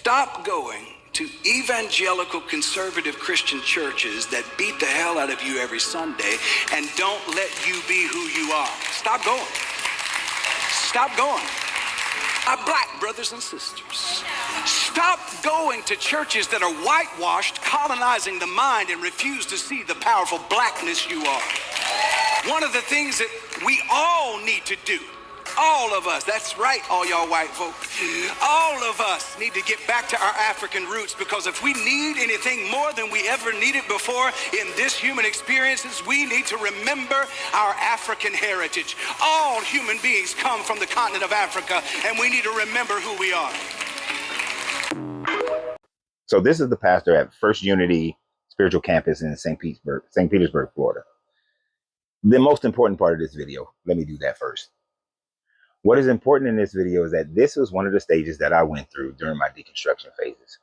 Stop going to evangelical conservative Christian churches that beat the hell out of you every Sunday and don't let you be who you are. Stop going. Stop going. Our black brothers and sisters, stop going to churches that are whitewashed, colonizing the mind, and refuse to see the powerful blackness you are. One of the things that we all need to do, all of us, that's right, all y'all white folk, all of us need to get back to our African roots, because if we need anything more than we ever needed before in this human experiences, we need to remember our African heritage. All human beings come from the continent of Africa, and we need to remember who we are. So this is the pastor at First Unity Spiritual Campus in St. Petersburg, Florida. The most important part of this video, let me do that first. What is important in this video is that this was one of the stages that I went through during my deconstruction phases.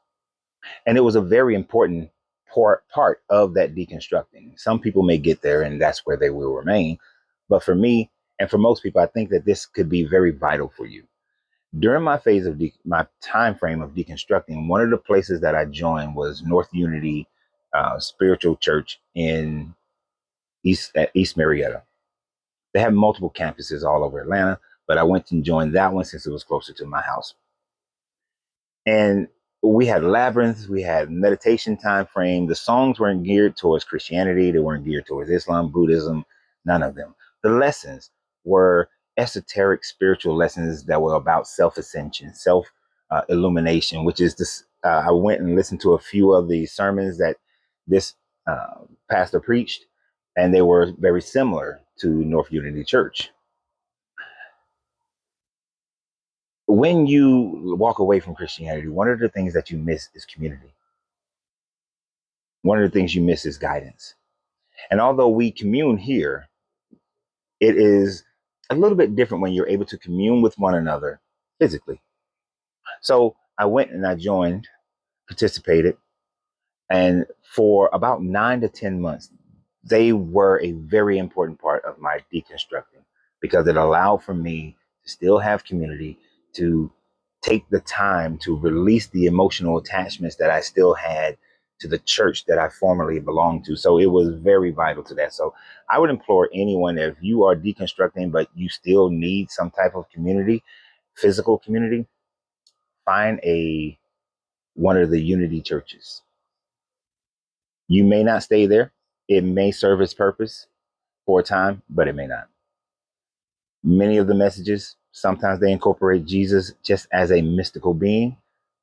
And it was a very important part of that deconstructing. Some people may get there and that's where they will remain. But for me, and for most people, I think that this could be very vital for you. During my phase of my time frame of deconstructing, one of the places that I joined was North Unity Spiritual Church in East Marietta. They have multiple campuses all over Atlanta, but I went and joined that one since it was closer to my house. And we had labyrinths, we had meditation time frame. The songs weren't geared towards Christianity. They weren't geared towards Islam, Buddhism, none of them. The lessons were esoteric spiritual lessons that were about self-ascension, self-illumination, which is this. I went and listened to a few of the sermons that this pastor preached, and they were very similar to North Unity Church. When you walk away from Christianity, one of the things that you miss is community. One of the things you miss is guidance. And although we commune here, it is a little bit different when you're able to commune with one another physically. So I went and I joined, participated, and for about 9 to 10 months, they were a very important part of my deconstructing, because it allowed for me to still have community, to take the time to release the emotional attachments that I still had to the church that I formerly belonged to. So it was very vital to that. So I would implore anyone, if you are deconstructing, but you still need some type of community, physical community, find one of the Unity churches. You may not stay there. It may serve its purpose for a time, but it may not. Many of the messages, sometimes they incorporate Jesus just as a mystical being,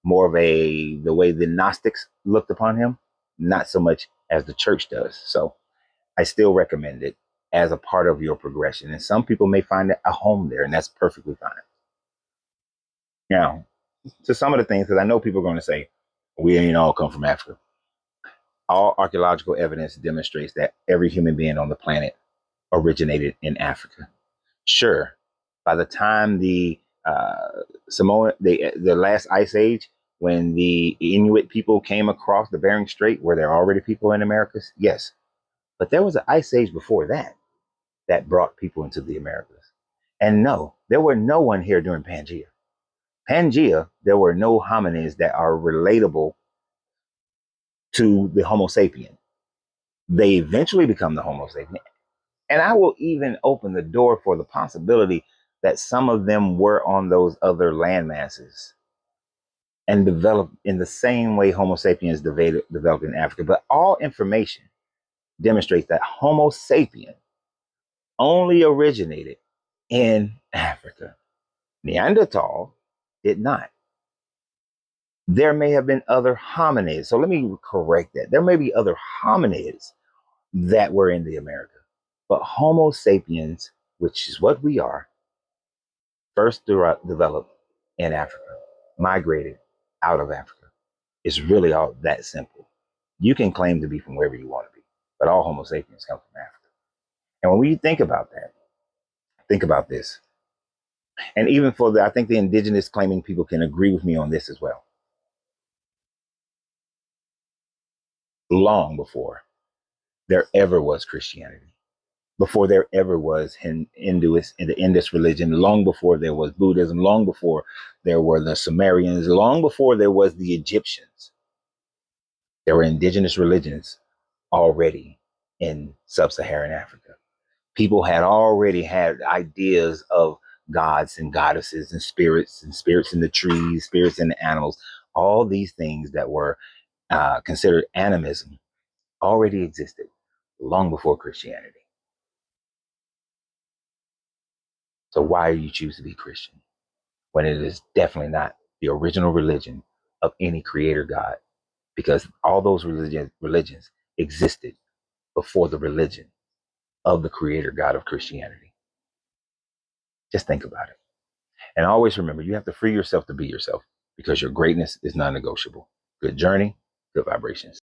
more of the way the Gnostics looked upon him, not so much as the church does. So I still recommend it as a part of your progression. And some people may find a home there, and that's perfectly fine. Now, to some of the things, because I know people are going to say, we ain't all come from Africa. All archaeological evidence demonstrates that every human being on the planet originated in Africa. Sure, by the time the last ice age, when the Inuit people came across the Bering Strait, were there already people in Americas? Yes. But there was an ice age before that brought people into the Americas. And no, there were no one here during Pangea. Pangea, there were no hominids that are relatable to the Homo sapien. They eventually become the Homo sapien. And I will even open the door for the possibility that some of them were on those other land masses and developed in the same way Homo sapiens developed in Africa. But all information demonstrates that Homo sapien only originated in Africa. Neanderthal did not. There may have been other hominids. So let me correct that. There may be other hominids that were in the America. But Homo sapiens, which is what we are, first developed in Africa, migrated out of Africa. It's really all that simple. You can claim to be from wherever you want to be, but all Homo sapiens come from Africa. And when we think about that, think about this. And even I think the indigenous claiming people can agree with me on this as well. Long before there ever was Christianity, before there ever was Hinduist in the Indus religion, long before there was Buddhism, long before there were the Sumerians, long before there was the Egyptians. There were indigenous religions already in sub-Saharan Africa. People had already had ideas of gods and goddesses and spirits in the trees, spirits in the animals. All these things that were considered animism already existed long before Christianity. So why do you choose to be Christian when it is definitely not the original religion of any creator God? Because all those religions existed before the religion of the creator God of Christianity. Just think about it. And always remember, you have to free yourself to be yourself because your greatness is non-negotiable. Good journey, good vibrations.